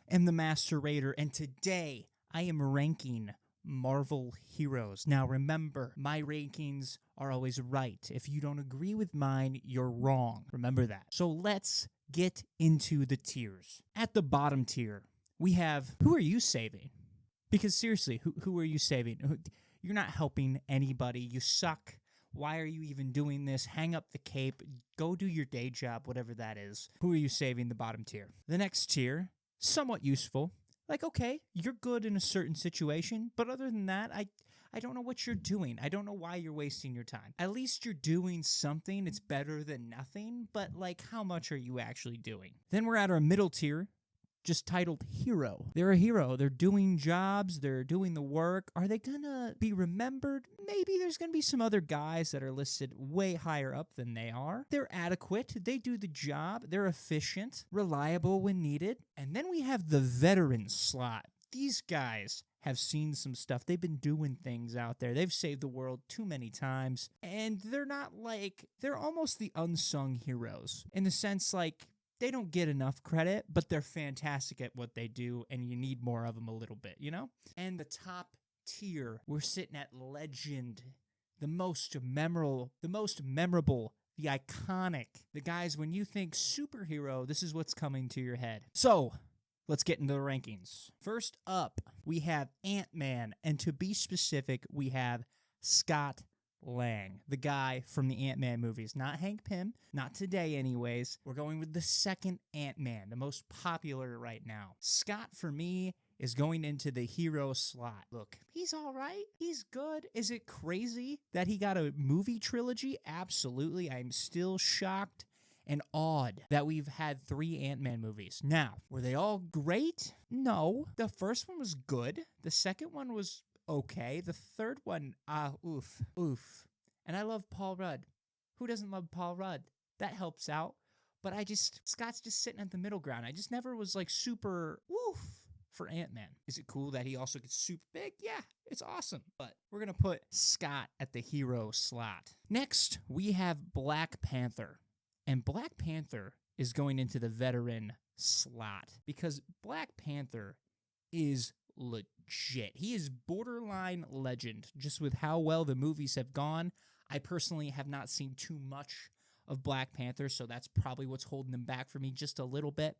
am the Master Raider, and today I am ranking Marvel heroes. Now remember, my rankings are always right. If you don't agree with mine, you're wrong. Remember that. So let's get into the tiers. At the bottom tier, we have, who are you saving? Because seriously, who are you saving? You're not helping anybody. You suck. Why are you even doing this? Hang up the cape. Go do your day job, whatever that is. Who are you saving? The bottom tier. The next tier, somewhat useful. Like, okay, you're good in a certain situation, but other than that, I don't know what you're doing. I don't know why you're wasting your time. At least you're doing something. It's better than nothing, but like, how much are you actually doing? Then we're at our middle tier, just titled hero. They're a hero. They're doing jobs. They're doing the work. Are they gonna be remembered? Maybe there's gonna be some other guys that are listed way higher up than they are. They're adequate. They do the job. They're efficient, reliable when needed. And then we have the veteran slot. These guys have seen some stuff. They've been doing things out there. They've saved the world too many times. And they're almost the unsung heroes in the sense like, they don't get enough credit, but they're fantastic at what they do, and you need more of them a little bit, you know? And the top tier, we're sitting at legend, the most memorable, the iconic, the guys, when you think superhero, this is what's coming to your head. So, let's get into the rankings. First up, we have Ant-Man, and to be specific, we have Scott Lang, the guy from the Ant-Man movies. Not Hank Pym, not today anyways. We're going with the second Ant-Man, the most popular right now. Scott, for me, is going into the hero slot. Look, he's all right. He's good. Is it crazy that he got a movie trilogy? Absolutely. I'm still shocked and awed that we've had 3 Ant-Man movies. Now, were they all great? No. The first one was good. The second one was okay. The third one, oof. And I love Paul Rudd. Who doesn't love Paul Rudd? That helps out. But Scott's just sitting at the middle ground. I just never was like super woof for Ant-Man. Is it cool that he also gets super big? Yeah, it's awesome. But we're going to put Scott at the hero slot. Next, we have Black Panther. And Black Panther is going into the veteran slot because Black Panther is legit. He is borderline legend, just with how well the movies have gone. I personally have not seen too much of Black Panther, so that's probably what's holding him back for me just a little bit.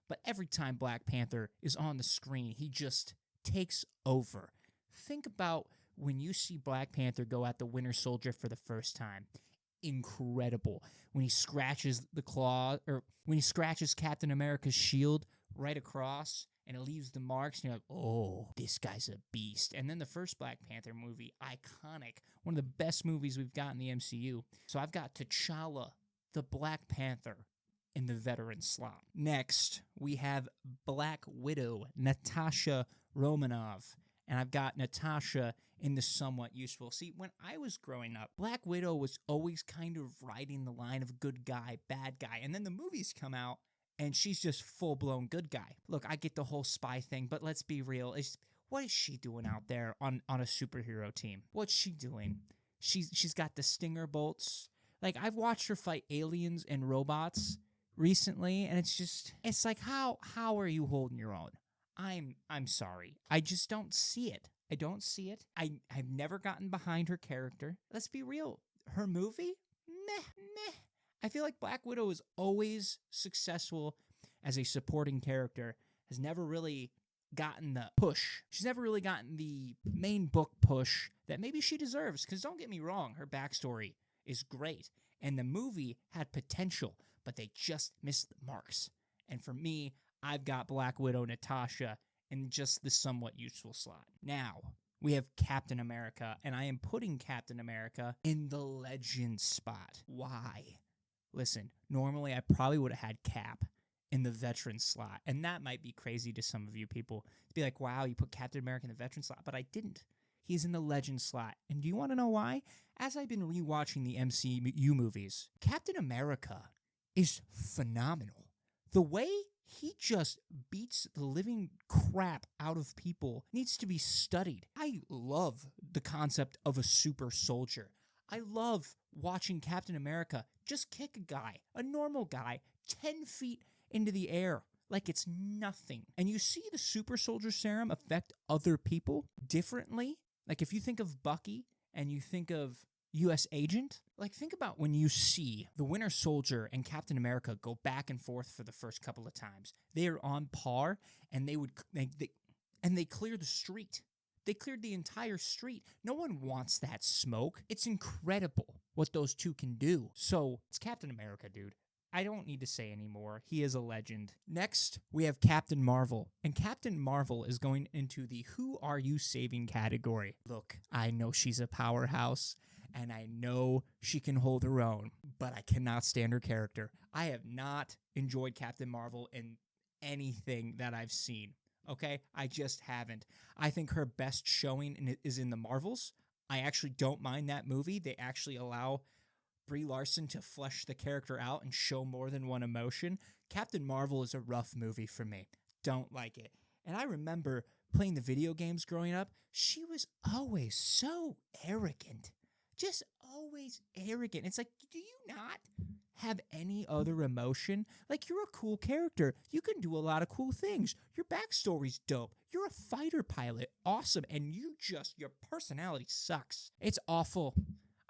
But every time Black Panther is on the screen, he just takes over. Think about when you see Black Panther go at the Winter Soldier for the first time. Incredible. When he scratches the claw, or when he scratches Captain America's shield right across, and it leaves the marks, and you're like, oh, this guy's a beast. And then the first Black Panther movie, iconic, one of the best movies we've got in the MCU. So I've got T'Challa, the Black Panther, in the veteran slot. Next, we have Black Widow, Natasha Romanoff. And I've got Natasha in the somewhat useful. See, when I was growing up, Black Widow was always kind of riding the line of good guy, bad guy. And then the movies come out, and she's just full-blown good guy. Look, I get the whole spy thing, but let's be real. What is she doing out there on a superhero team? What's she doing? She's got the stinger bolts. Like, I've watched her fight aliens and robots recently, and it's like, how are you holding your own? I'm sorry. I just don't see it. I don't see it. I've never gotten behind her character. Let's be real. Her movie? Meh. I feel like Black Widow is always successful as a supporting character, has never really gotten the push. She's never really gotten the main book push that maybe she deserves, because don't get me wrong, her backstory is great, and the movie had potential, but they just missed the marks. And for me, I've got Black Widow Natasha in just the somewhat useful slot. Now, we have Captain America, and I am putting Captain America in the legend spot. Why? Listen, normally I probably would have had Cap in the veteran slot, and that might be crazy to some of you people to be like, wow, you put Captain America in the veteran slot, but I didn't. He's in the legend slot. And do you want to know why? As I've been rewatching the MCU movies, Captain America is phenomenal. The way he just beats the living crap out of people needs to be studied. I love the concept of a super soldier. I love watching Captain America just kick a guy, a normal guy, 10 feet into the air like it's nothing. And you see the super soldier serum affect other people differently. Like if you think of Bucky and you think of U.S. Agent, like think about when you see the Winter Soldier and Captain America go back and forth for the first couple of times. They are on par, and they clear the street. They cleared the entire street. No one wants that smoke. It's incredible what those two can do. So it's Captain America, dude. I don't need to say anymore. He is a legend. Next, we have Captain Marvel. And Captain Marvel is going into the Who Are You Saving category. Look, I know she's a powerhouse, and I know she can hold her own, but I cannot stand her character. I have not enjoyed Captain Marvel in anything that I've seen. Okay? I just haven't. I think her best showing is in the Marvels. I actually don't mind that movie. They actually allow Brie Larson to flesh the character out and show more than one emotion. Captain Marvel is a rough movie for me. Don't like it. And I remember playing the video games growing up. She was always so arrogant. Just always arrogant. It's like, do you not have any other emotion? Like, you're a cool character. You can do a lot of cool things. Your backstory's dope. You're a fighter pilot. Awesome. And your personality sucks. It's awful.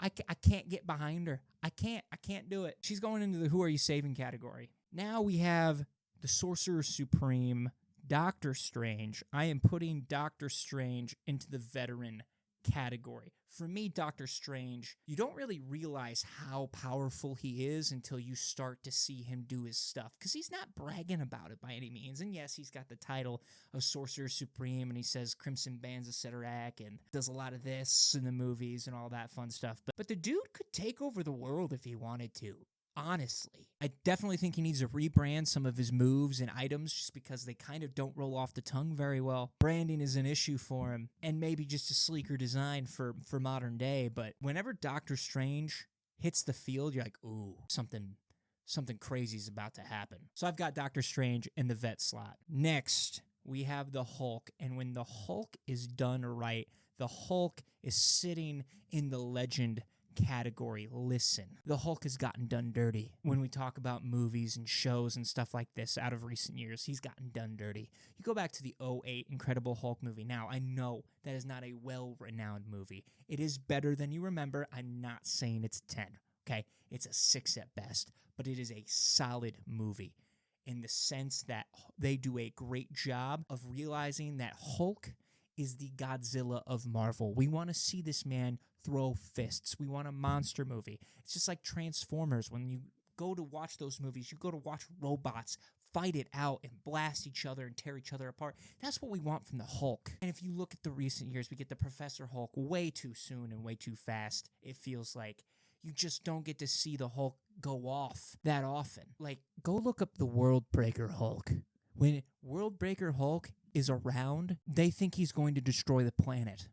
I can't get behind her. I can't do it. She's going into the Who Are You Saving category. Now we have the Sorcerer Supreme, Doctor Strange. I am putting Doctor Strange into the veteran category. For me, Doctor Strange, you don't really realize how powerful he is until you start to see him do his stuff, because he's not bragging about it by any means. And yes, he's got the title of Sorcerer Supreme, and he says Crimson Bands of Cyttorak, and does a lot of this in the movies and all that fun stuff. But the dude could take over the world if he wanted to. Honestly, I definitely think he needs to rebrand some of his moves and items just because they kind of don't roll off the tongue very well. Branding is an issue for him, and maybe just a sleeker design for modern day. But whenever Doctor Strange hits the field, you're like, ooh, something crazy is about to happen. So I've got Doctor Strange in the vet slot. Next, we have the Hulk, and when the Hulk is done right, the Hulk is sitting in the legend category. Listen, the Hulk has gotten done dirty. When we talk about movies and shows and stuff like this out of recent years, he's gotten done dirty. You go back to the '08 Incredible Hulk movie. Now, I know that is not a well-renowned movie. It is better than you remember. I'm not saying it's a 10, okay? It's a 6 at best, but it is a solid movie in the sense that they do a great job of realizing that Hulk is the Godzilla of Marvel. We want to see this man throw fists. We want a monster movie. It's just like Transformers. When you go to watch those movies, you go to watch robots fight it out and blast each other and tear each other apart. That's what we want from the Hulk. And if you look at the recent years, we get the Professor Hulk way too soon and way too fast. It feels like you just don't get to see the Hulk go off that often. Like, go look up the World Breaker Hulk. When World Breaker Hulk is around, they think he's going to destroy the planet.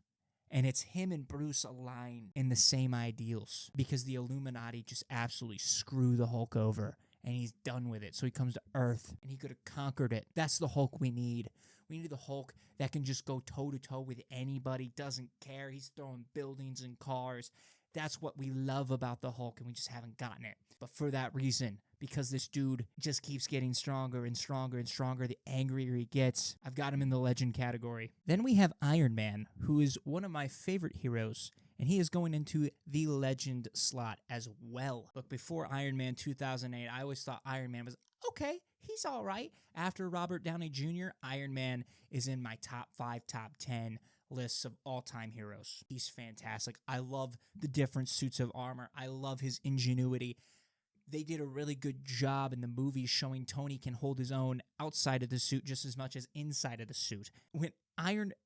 And it's him and Bruce align in the same ideals because the Illuminati just absolutely screw the Hulk over and he's done with it. So he comes to Earth and he could have conquered it. That's the Hulk we need. We need the Hulk that can just go toe-to-toe with anybody, doesn't care. He's throwing buildings and cars. That's what we love about the Hulk, and we just haven't gotten it. But for that reason, because this dude just keeps getting stronger and stronger and stronger the angrier he gets, I've got him in the legend category. Then we have Iron Man, who is one of my favorite heroes, and he is going into the legend slot as well. Look, before Iron Man 2008, I always thought Iron Man was okay, he's all right. After Robert Downey Jr., Iron Man is in my top 5, top 10 lists of all-time heroes. He's fantastic. I love the different suits of armor. I love his ingenuity. They did a really good job in the movie showing Tony can hold his own outside of the suit just as much as inside of the suit. When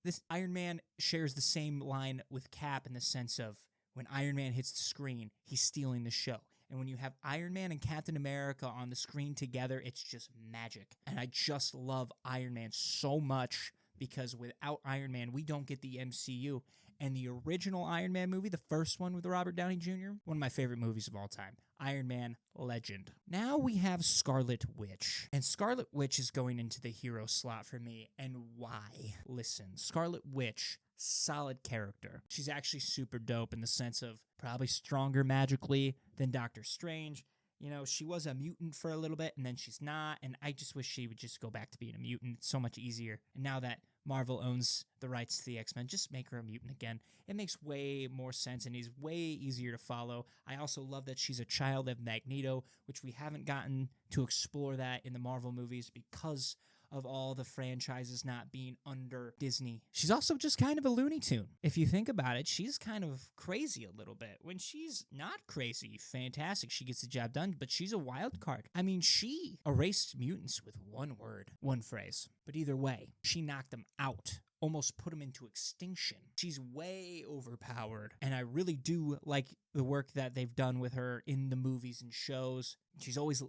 this Iron Man shares the same line with Cap in the sense of when Iron Man hits the screen, he's stealing the show. And when you have Iron Man and Captain America on the screen together, it's just magic. And I just love Iron Man so much because without Iron Man, we don't get the MCU. And the original Iron Man movie, the first one with Robert Downey Jr., one of my favorite movies of all time. Iron Man, legend. Now we have Scarlet Witch. And Scarlet Witch is going into the hero slot for me. And why? Listen, Scarlet Witch, solid character. She's actually super dope in the sense of probably stronger magically than Doctor Strange. You know, she was a mutant for a little bit, and then she's not, and I just wish she would just go back to being a mutant. It's so much easier. And now that Marvel owns the rights to the X-Men, just make her a mutant again. It makes way more sense and is way easier to follow. I also love that she's a child of Magneto, which we haven't gotten to explore that in the Marvel movies because of all the franchises not being under Disney. She's also just kind of a Looney Tune. If you think about it, she's kind of crazy a little bit. When she's not crazy, fantastic, she gets the job done, but she's a wild card. I mean, she erased mutants with one word, one phrase. But either way, she knocked them out, almost put them into extinction. She's way overpowered, and I really do like the work that they've done with her in the movies and shows. She's always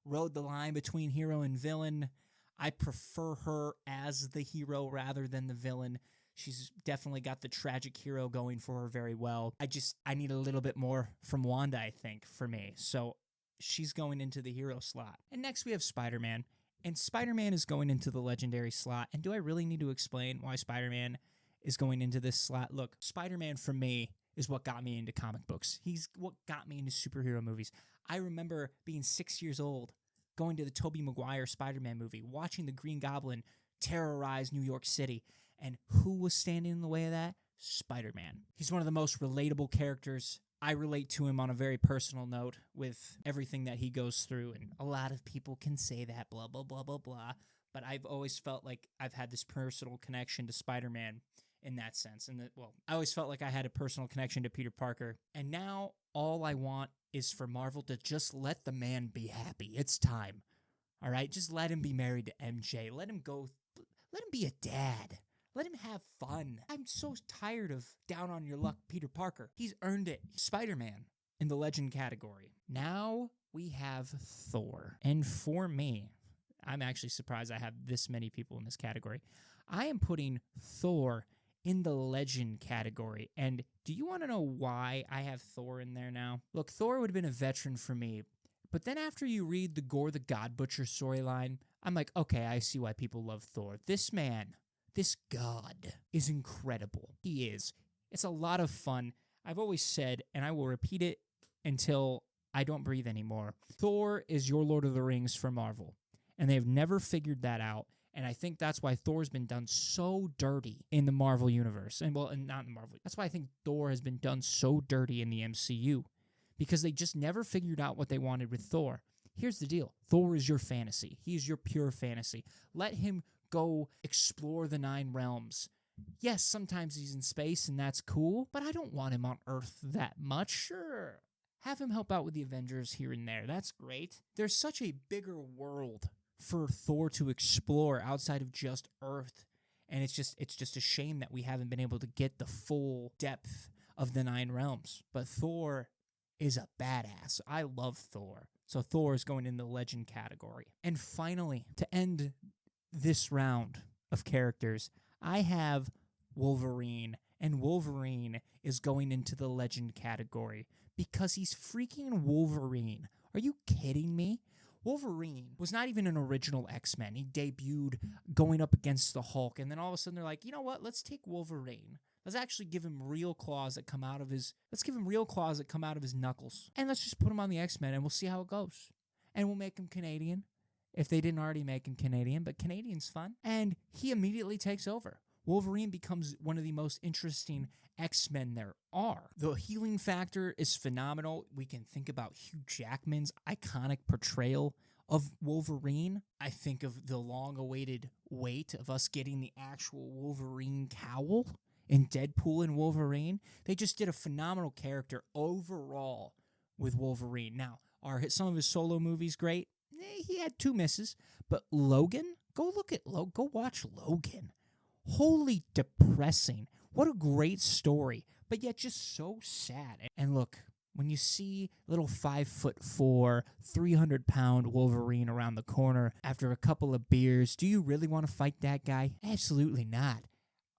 rode the line between hero and villain. I prefer her as the hero rather than the villain. She's definitely got the tragic hero going for her very well. I need a little bit more from Wanda, I think, for me. So she's going into the hero slot. And next we have Spider-Man. And Spider-Man is going into the legendary slot. And do I really need to explain why Spider-Man is going into this slot? Look, Spider-Man for me is what got me into comic books. He's what got me into superhero movies. I remember being 6 years old, going to the Tobey Maguire Spider-Man movie, watching the Green Goblin terrorize New York City. And who was standing in the way of that? Spider-Man. He's one of the most relatable characters. I relate to him on a very personal note with everything that he goes through. And a lot of people can say that, blah, blah, blah, blah, blah. But I've always felt like I've had this personal connection to Spider-Man in that sense. And I always felt like I had a personal connection to Peter Parker. And now all I want is for Marvel to just let the man be happy. It's time. All right? Just let him be married to MJ. Let him go. Let him be a dad. Let him have fun. I'm so tired of down on your luck Peter Parker. He's earned it. Spider-Man in the legend category. Now we have Thor. And for me, I'm actually surprised I have this many people in this category. I am putting Thor in the legend category. And do you want to know why I have Thor in there now? Look, Thor would have been a veteran for me, but then after you read the Gore the God Butcher storyline, I'm like, okay, I see why people love Thor. This man, this god, is incredible. He is. It's a lot of fun. I've always said, and I will repeat it until I don't breathe anymore, Thor is your Lord of the Rings for Marvel. And they've never figured that out. And I think that's why Thor's been done so dirty in the Marvel universe. And not in the Marvel. That's why I think Thor has been done so dirty in the MCU. Because they just never figured out what they wanted with Thor. Here's the deal. Thor is your fantasy. He is your pure fantasy. Let him go explore the 9 realms. Yes, sometimes he's in space and that's cool, but I don't want him on Earth that much. Sure. Have him help out with the Avengers here and there. That's great. There's such a bigger world for Thor to explore outside of just Earth. And it's just a shame that we haven't been able to get the full depth of the 9 realms. But Thor is a badass. I love Thor. So Thor is going in the legend category. And finally, to end this round of characters, I have Wolverine. And Wolverine is going into the legend category because he's freaking Wolverine. Are you kidding me? Wolverine was not even an original X-Men. He debuted going up against the Hulk, and then all of a sudden they're like, you know what? Let's take Wolverine. Let's actually give him real claws that come out of his. Let's give him real claws that come out of his knuckles, and let's just put him on the X-Men, and we'll see how it goes. And we'll make him Canadian, if they didn't already make him Canadian. But Canadian's fun, and he immediately takes over. Wolverine becomes one of the most interesting X-Men there are. The healing factor is phenomenal. We can think about Hugh Jackman's iconic portrayal of Wolverine. I think of the long-awaited wait of us getting the actual Wolverine cowl in Deadpool and Wolverine. They just did a phenomenal character overall with Wolverine. Now, are some of his solo movies great? He had 2 misses, but Logan? Go watch Logan. Holy depressing. What a great story, but yet just so sad. And look, when you see little 5'4", 300-pound Wolverine around the corner after a couple of beers, do you really want to fight that guy? Absolutely not.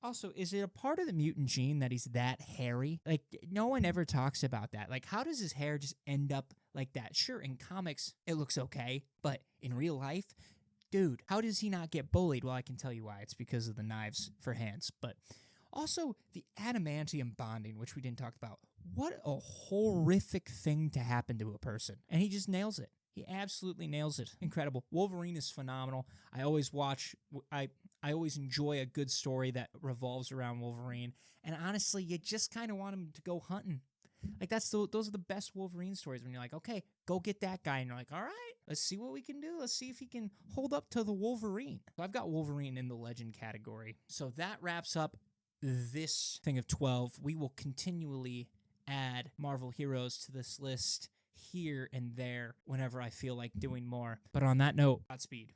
Also, is it a part of the mutant gene that he's that hairy? Like, no one ever talks about that. Like, how does his hair just end up like that? Sure, in comics, it looks okay, but in real life, dude, how does he not get bullied? Well, I can tell you why. It's because of the knives for hands. But also, the adamantium bonding, which we didn't talk about. what a horrific thing to happen to a person. And he just nails it. He absolutely nails it. Incredible. Wolverine is phenomenal. I always enjoy a good story that revolves around Wolverine. And honestly, you just kind of want him to go hunting. Like those are the best Wolverine stories when you're like, okay, go get that guy. And you're like, all right, let's see what we can do. Let's see if he can hold up to the Wolverine. So I've got Wolverine in the legend category. So that wraps up this thing of 12. We will continually add Marvel heroes to this list here and there whenever I feel like doing more. But on that note, Godspeed.